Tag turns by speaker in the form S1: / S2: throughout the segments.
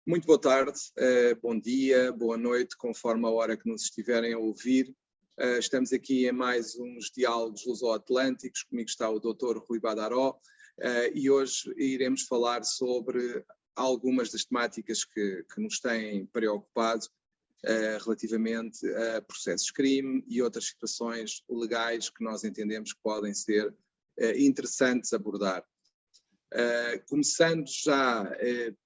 S1: Muito boa tarde, bom dia, boa noite, conforme a hora que nos estiverem a ouvir. Estamos aqui em mais uns diálogos luso-atlânticos. Comigo está o Dr. Rui Badaró e hoje iremos falar sobre algumas das temáticas que nos têm preocupado relativamente a processos de crime e outras situações legais que nós entendemos que podem ser interessantes abordar. Começando já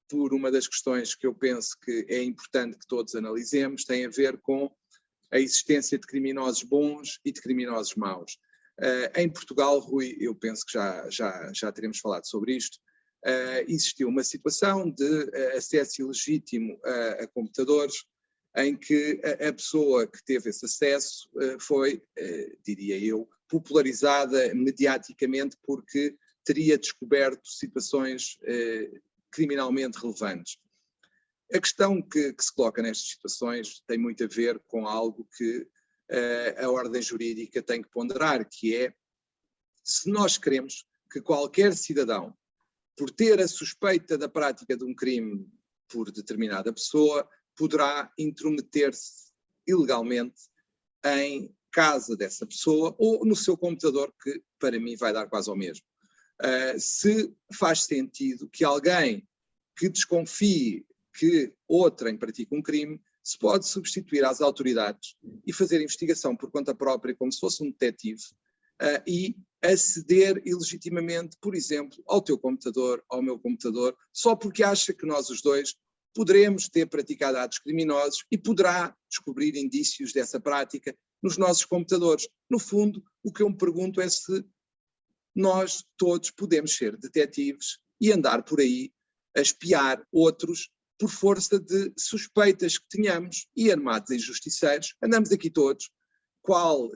S1: por uma das questões que eu penso que é importante que todos analisemos, tem a ver com a existência de criminosos bons e de criminosos maus. Em Portugal, Rui, eu penso que já teremos falado sobre isto, existiu uma situação de acesso ilegítimo a computadores, em que a pessoa que teve esse acesso foi, diria eu, popularizada mediaticamente porque teria descoberto situações criminalmente relevantes. A questão que se coloca nestas situações tem muito a ver com algo que a ordem jurídica tem que ponderar, que é se nós queremos que qualquer cidadão, por ter a suspeita da prática de um crime por determinada pessoa, poderá intrometer-se ilegalmente em casa dessa pessoa ou no seu computador, que para mim vai dar quase ao mesmo. Se faz sentido que alguém que desconfie que outrem pratica um crime se pode substituir às autoridades e fazer investigação por conta própria, como se fosse um detetive, e aceder ilegitimamente, por exemplo, ao teu computador, ao meu computador, só porque acha que nós os dois poderemos ter praticado atos criminosos e poderá descobrir indícios dessa prática nos nossos computadores. No fundo, o que eu me pergunto é se nós todos podemos ser detetives e andar por aí a espiar outros por força de suspeitas que tenhamos e armados em justiceiros, andamos aqui todos, qual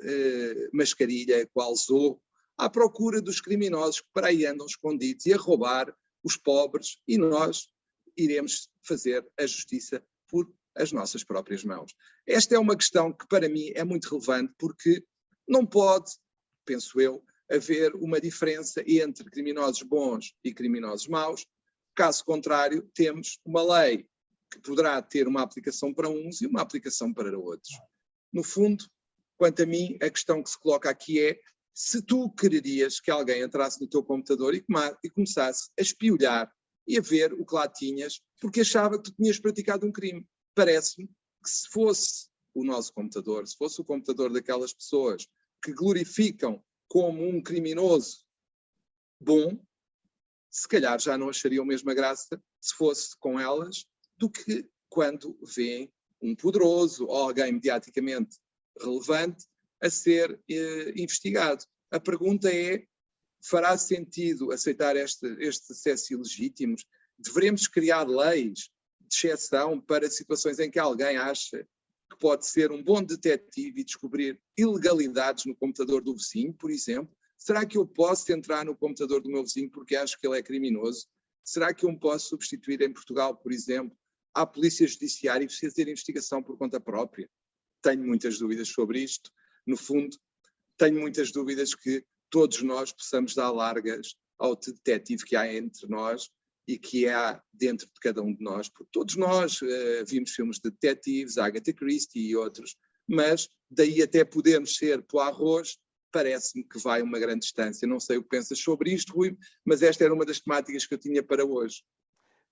S1: mascarilha, qual zorro, à procura dos criminosos que para aí andam escondidos e a roubar os pobres, e nós iremos fazer a justiça por as nossas próprias mãos. Esta é uma questão que para mim é muito relevante porque não pode, penso eu, haver uma diferença entre criminosos bons e criminosos maus. Caso contrário, temos uma lei que poderá ter uma aplicação para uns e uma aplicação para outros. No fundo, quanto a mim, a questão que se coloca aqui é se tu quererias que alguém entrasse no teu computador e começasse a espiolhar e a ver o que lá tinhas, porque achava que tu tinhas praticado um crime. Parece-me que se fosse o nosso computador, se fosse o computador daquelas pessoas que glorificam como um criminoso bom, se calhar já não achariam a mesma graça se fosse com elas do que quando veem um poderoso ou alguém mediaticamente relevante a ser investigado. A pergunta é, fará sentido aceitar estes acessos ilegítimos? Devemos criar leis de exceção para situações em que alguém acha que pode ser um bom detetive e descobrir ilegalidades no computador do vizinho, por exemplo? Será que eu posso entrar no computador do meu vizinho porque acho que ele é criminoso? Será que eu me posso substituir em Portugal, por exemplo, à polícia judiciária e fazer investigação por conta própria? Tenho muitas dúvidas sobre isto. No fundo, tenho muitas dúvidas que todos nós possamos dar largas ao detetive que há entre nós e que há dentro de cada um de nós, porque todos nós vimos filmes de detetives, Agatha Christie e outros, mas daí até podermos ser Poirot, parece-me que vai uma grande distância. Não sei o que pensas sobre isto, Rui, mas esta era uma das temáticas que eu tinha para hoje.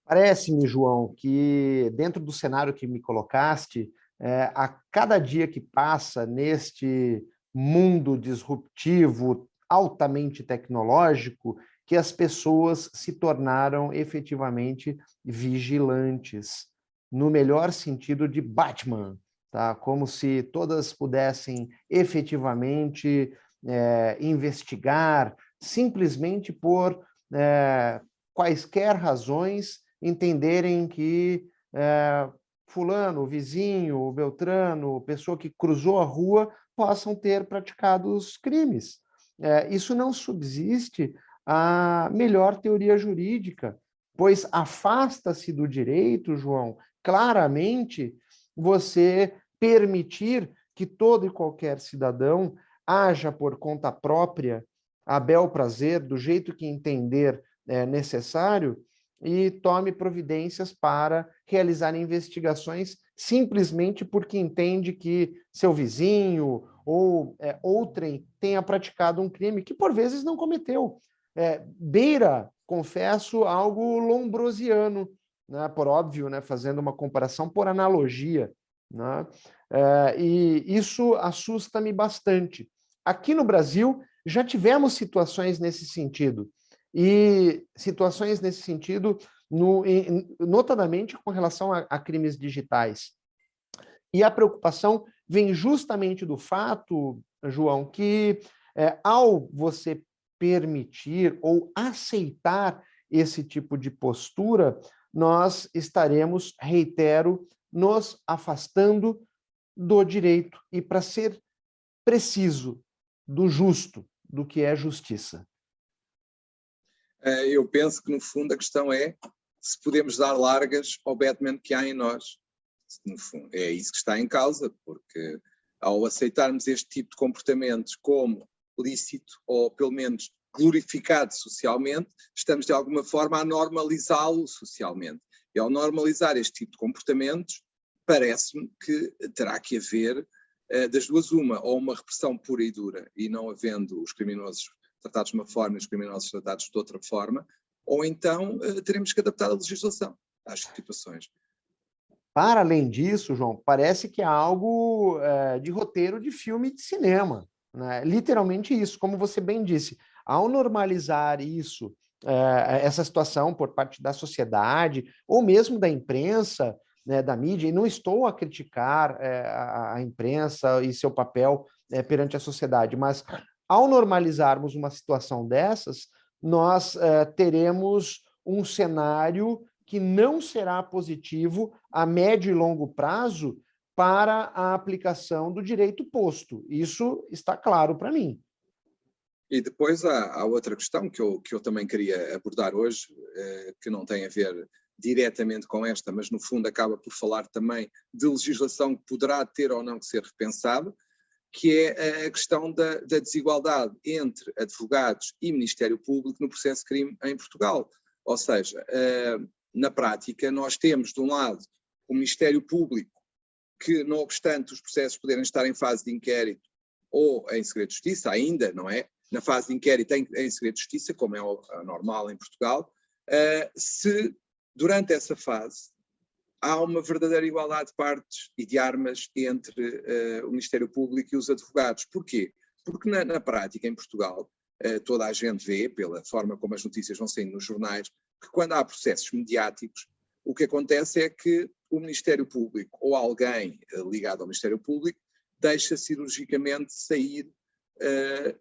S2: Parece-me, João, que dentro do cenário que me colocaste, a cada dia que passa neste mundo disruptivo, altamente tecnológico, que as pessoas se tornaram efetivamente vigilantes, no melhor sentido de Batman, tá? Como se todas pudessem efetivamente investigar, simplesmente por quaisquer razões, entenderem que fulano, o vizinho, o Beltrano, pessoa que cruzou a rua, possam ter praticado os crimes. Isso não subsiste à melhor teoria jurídica, pois afasta-se do direito, João, claramente você permitir que todo e qualquer cidadão haja por conta própria, a bel prazer, do jeito que entender necessário, e tome providências para realizar investigações simplesmente porque entende que seu vizinho ou outrem tenha praticado um crime que, por vezes, não cometeu. Beira, confesso, algo lombrosiano, né, por óbvio, né, fazendo uma comparação por analogia, né, e isso assusta-me bastante. Aqui no Brasil, já tivemos situações nesse sentido, e situações nesse sentido, notadamente com relação a crimes digitais. E a preocupação vem justamente do fato, João, que ao você permitir ou aceitar esse tipo de postura, nós estaremos, reitero, nos afastando do direito e, para ser preciso, do justo, do que é justiça.
S1: Eu penso que, no fundo, a questão é se podemos dar largas ao Batman que há em nós. No fundo, é isso que está em causa, porque ao aceitarmos este tipo de comportamentos como lícito, ou pelo menos glorificado socialmente, estamos de alguma forma a normalizá-lo socialmente. E ao normalizar este tipo de comportamentos, parece-me que terá que haver, das duas uma, ou uma repressão pura e dura, e não havendo os criminosos tratados de uma forma e os criminosos tratados de outra forma, ou então teremos que adaptar a legislação às situações.
S2: Para além disso, João, parece que é algo de roteiro de filme de cinema, né? Literalmente isso, como você bem disse. Ao normalizar isso, essa situação por parte da sociedade, ou mesmo da imprensa, né, da mídia, e não estou a criticar a imprensa e seu papel perante a sociedade, mas ao normalizarmos uma situação dessas, nós teremos um cenário que não será positivo a médio e longo prazo para a aplicação do direito posto. Isso está claro para mim.
S1: E depois há outra questão que eu também queria abordar hoje, que não tem a ver diretamente com esta, mas no fundo acaba por falar também de legislação que poderá ter ou não que ser repensada, que é a questão da desigualdade entre advogados e Ministério Público no processo de crime em Portugal. Ou seja, na prática, nós temos, de um lado, o Ministério Público, que, não obstante os processos poderem estar em fase de inquérito ou em segredo de justiça, ainda, não é? Na fase de inquérito em segredo de justiça, como é normal em Portugal, se durante essa fase há uma verdadeira igualdade de partes e de armas entre o Ministério Público e os advogados. Porquê? Porque na prática, em Portugal, toda a gente vê, pela forma como as notícias vão saindo nos jornais, que quando há processos mediáticos, o que acontece é que o Ministério Público ou alguém ligado ao Ministério Público deixa cirurgicamente sair,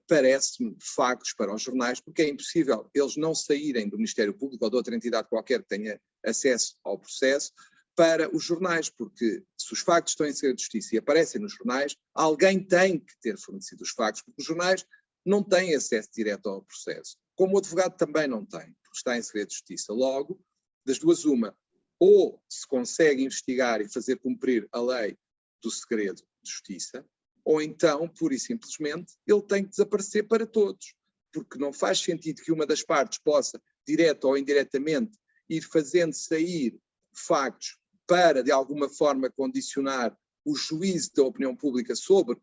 S1: parece-me, factos para os jornais, porque é impossível eles não saírem do Ministério Público ou de outra entidade qualquer que tenha acesso ao processo para os jornais, porque se os factos estão em segredo de justiça e aparecem nos jornais, alguém tem que ter fornecido os factos, porque os jornais não têm acesso direto ao processo, como o advogado também não tem, porque está em segredo de justiça. Logo, das duas uma, ou se consegue investigar e fazer cumprir a lei do segredo de justiça, ou então, pura e simplesmente, ele tem que desaparecer para todos, porque não faz sentido que uma das partes possa, direto ou indiretamente, ir fazendo sair factos para, de alguma forma, condicionar o juízo da opinião pública sobre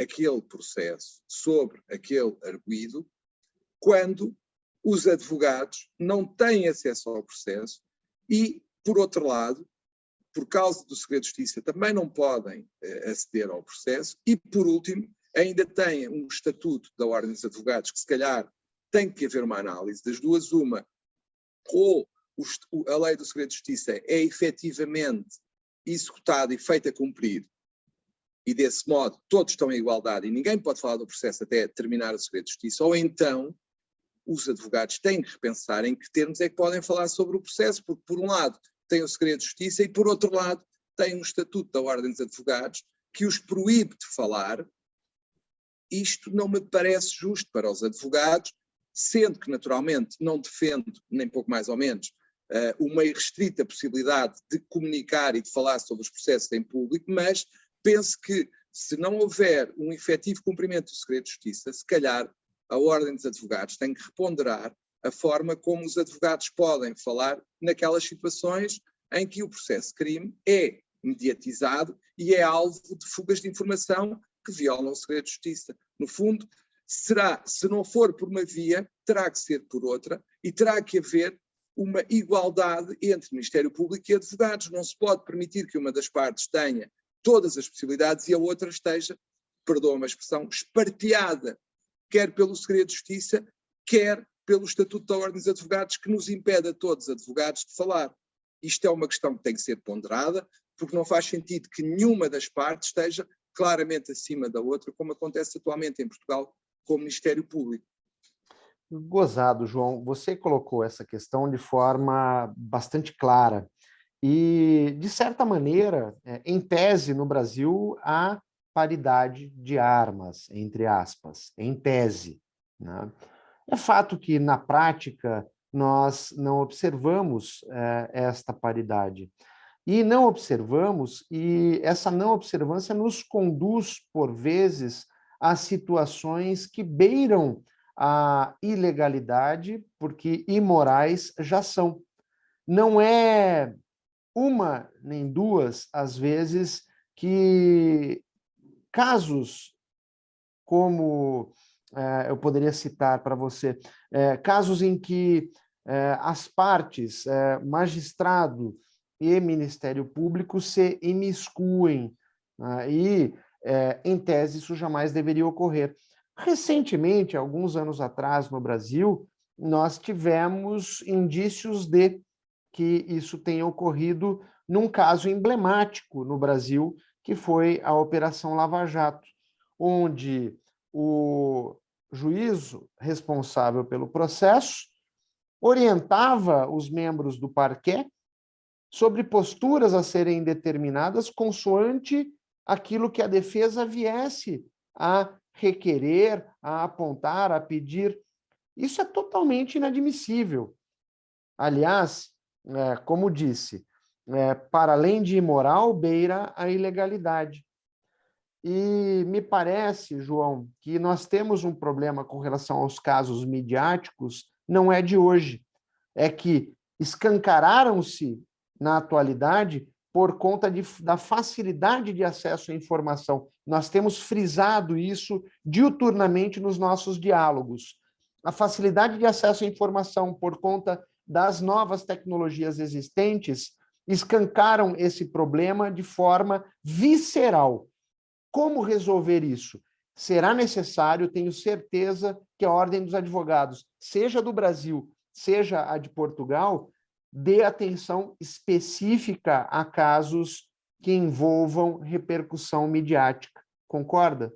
S1: aquele processo, sobre aquele arguido, quando os advogados não têm acesso ao processo e, por outro lado, por causa do segredo de justiça, também não podem aceder ao processo e, por último, ainda têm um estatuto da Ordem dos Advogados que, se calhar, tem que haver uma análise das duas, uma, ou a lei do segredo de justiça é efetivamente executada e feita cumprir, e desse modo todos estão em igualdade e ninguém pode falar do processo até terminar o segredo de justiça, ou então os advogados têm que repensar em que termos é que podem falar sobre o processo, porque por um lado têm o segredo de justiça e por outro lado têm um estatuto da Ordem dos Advogados que os proíbe de falar. Isto não me parece justo para os advogados, sendo que naturalmente não defendo, nem pouco mais ou menos, uma irrestrita possibilidade de comunicar e de falar sobre os processos em público, mas penso que se não houver um efetivo cumprimento do segredo de justiça, se calhar a Ordem dos Advogados tem que reponderar a forma como os advogados podem falar naquelas situações em que o processo de crime é mediatizado e é alvo de fugas de informação que violam o segredo de justiça. No fundo, se não for por uma via, terá que ser por outra e terá que haver uma igualdade entre Ministério Público e advogados. Não se pode permitir que uma das partes tenha todas as possibilidades e a outra esteja, perdoa-me a expressão, espartilhada, quer pelo segredo de justiça, quer pelo Estatuto da Ordem dos Advogados, que nos impede a todos, advogados, de falar. Isto é uma questão que tem que ser ponderada, porque não faz sentido que nenhuma das partes esteja claramente acima da outra, como acontece atualmente em Portugal com o Ministério Público.
S2: Gozado, João. Você colocou essa questão de forma bastante clara. E, de certa maneira, em tese, no Brasil, há paridade de armas, entre aspas, em tese, né? É fato que, na prática, nós não observamos esta paridade. E não observamos, e essa não observância nos conduz, por vezes, a situações que beiram a ilegalidade, porque imorais já são. Não é uma nem duas, às vezes, que casos como eu poderia citar para você, casos em que as partes, magistrado e Ministério Público, se imiscuem, né, e, em tese, isso jamais deveria ocorrer. Recentemente, alguns anos atrás, no Brasil, nós tivemos indícios de que isso tenha ocorrido num caso emblemático no Brasil, que foi a Operação Lava Jato, onde o juízo responsável pelo processo orientava os membros do parquet sobre posturas a serem determinadas consoante aquilo que a defesa viesse a requerer, a apontar, a pedir. Isso é totalmente inadmissível. Aliás, como disse, para além de imoral, beira a ilegalidade. E me parece, João, que nós temos um problema com relação aos casos midiáticos, não é de hoje. É que escancararam-se na atualidade por conta da facilidade de acesso à informação. Nós temos frisado isso diuturnamente nos nossos diálogos. A facilidade de acesso à informação por conta das novas tecnologias existentes escancaram esse problema de forma visceral. Como resolver isso? Será necessário, tenho certeza, que a Ordem dos Advogados, seja do Brasil, seja a de Portugal, dê atenção específica a casos que envolvam repercussão midiática. Concorda?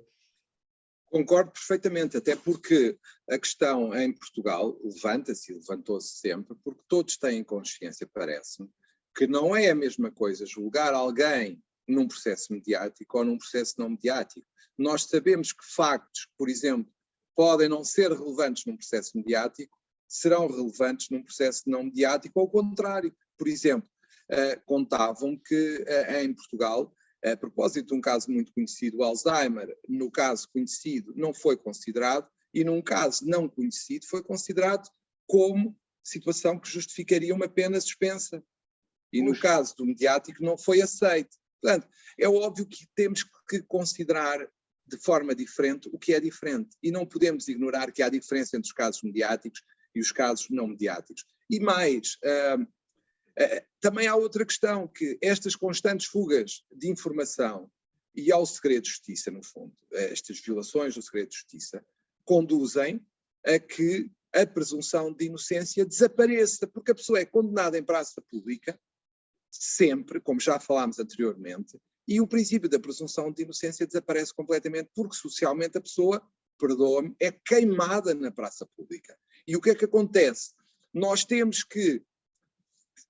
S1: Concordo perfeitamente, até porque a questão em Portugal levanta-se e levantou-se sempre, porque todos têm consciência, parece-me, que não é a mesma coisa julgar alguém num processo mediático ou num processo não mediático. Nós sabemos que factos, por exemplo, podem não ser relevantes num processo mediático, serão relevantes num processo não mediático, ou ao contrário. Por exemplo, contavam que em Portugal, a propósito de um caso muito conhecido, o Alzheimer, no caso conhecido não foi considerado e num caso não conhecido foi considerado como situação que justificaria uma pena suspensa. E no caso do mediático não foi aceito. Portanto, é óbvio que temos que considerar de forma diferente o que é diferente e não podemos ignorar que há diferença entre os casos mediáticos e os casos não mediáticos. E mais, também há outra questão, que estas constantes fugas de informação e ao segredo de justiça, no fundo, estas violações do segredo de justiça, conduzem a que a presunção de inocência desapareça, porque a pessoa é condenada em praça pública, sempre, como já falámos anteriormente, e o princípio da presunção de inocência desaparece completamente, porque socialmente a pessoa, perdoa-me, é queimada na praça pública. E o que é que acontece? Nós temos que,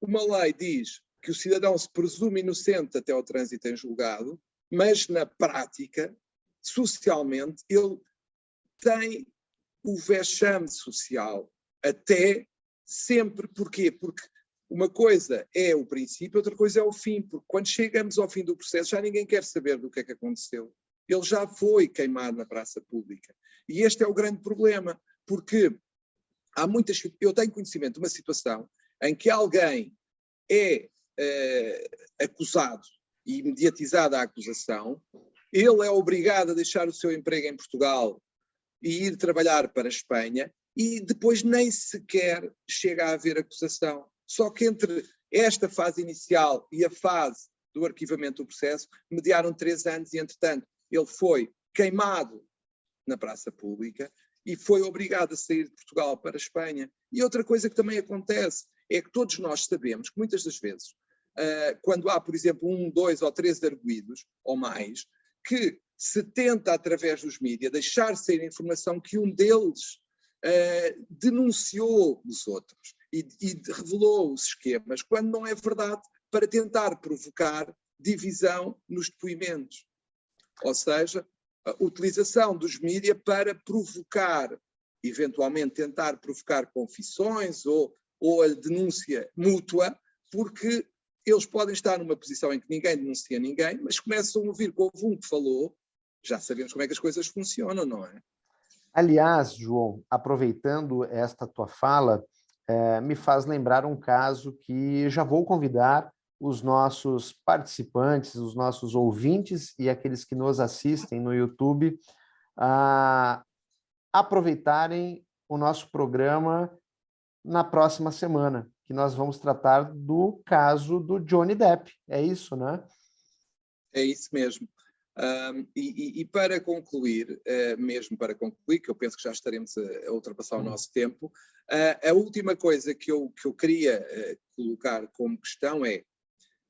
S1: uma lei diz que o cidadão se presume inocente até ao trânsito em julgado, mas na prática, socialmente, ele tem o vexame social até sempre. Porquê? Porque uma coisa é o princípio, outra coisa é o fim, porque quando chegamos ao fim do processo já ninguém quer saber do que é que aconteceu. Ele já foi queimado na praça pública. E este é o grande problema, porque eu tenho conhecimento de uma situação em que alguém é acusado e mediatizada a acusação, ele é obrigado a deixar o seu emprego em Portugal e ir trabalhar para a Espanha e depois nem sequer chega a haver acusação. Só que entre esta fase inicial e a fase do arquivamento do processo mediaram 3 anos e, entretanto, ele foi queimado na praça pública e foi obrigado a sair de Portugal para a Espanha. E outra coisa que também acontece é que todos nós sabemos que muitas das vezes, quando há, por exemplo, 1, 2 ou 3 arguidos ou mais, que se tenta, através dos mídias, deixar sair a informação que um deles denunciou os outros e revelou os esquemas, quando não é verdade, para tentar provocar divisão nos depoimentos. Ou seja, a utilização dos mídias para provocar, eventualmente tentar provocar confissões ou a denúncia mútua, porque eles podem estar numa posição em que ninguém denuncia ninguém, mas começam a ouvir que houve um que falou, já sabemos como é que as coisas funcionam, não é?
S2: Aliás, João, aproveitando esta tua fala, me faz lembrar um caso que já vou convidar os nossos participantes, os nossos ouvintes e aqueles que nos assistem no YouTube a aproveitarem o nosso programa na próxima semana, que nós vamos tratar do caso do Johnny Depp. É isso, né?
S1: É isso mesmo. E para concluir, mesmo para concluir, que eu penso que já estaremos a ultrapassar o nosso tempo, a última coisa que eu queria colocar como questão é: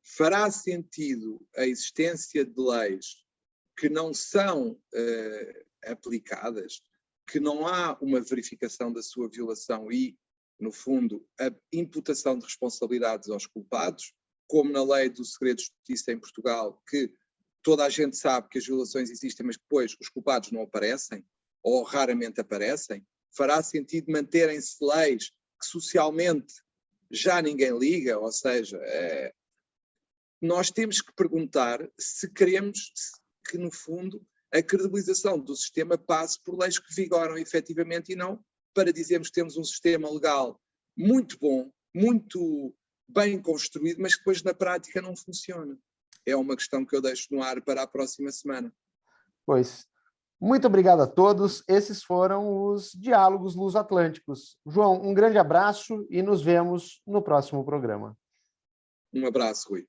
S1: fará sentido a existência de leis que não são aplicadas, que não há uma verificação da sua violação e, no fundo, a imputação de responsabilidades aos culpados, como na lei do segredo de justiça em Portugal, que toda a gente sabe que as violações existem, mas depois os culpados não aparecem, ou raramente aparecem? Fará sentido manterem-se leis que socialmente já ninguém liga? Ou seja, nós temos que perguntar se queremos que, no fundo, a credibilização do sistema passe por leis que vigoram efetivamente e não para dizermos que temos um sistema legal muito bom, muito bem construído, mas que depois na prática não funciona. É uma questão que eu deixo no ar para a próxima semana.
S2: Pois, muito obrigado a todos. Esses foram os Diálogos Luso-Atlânticos. João, um grande abraço e nos vemos no próximo programa.
S1: Um abraço, Rui.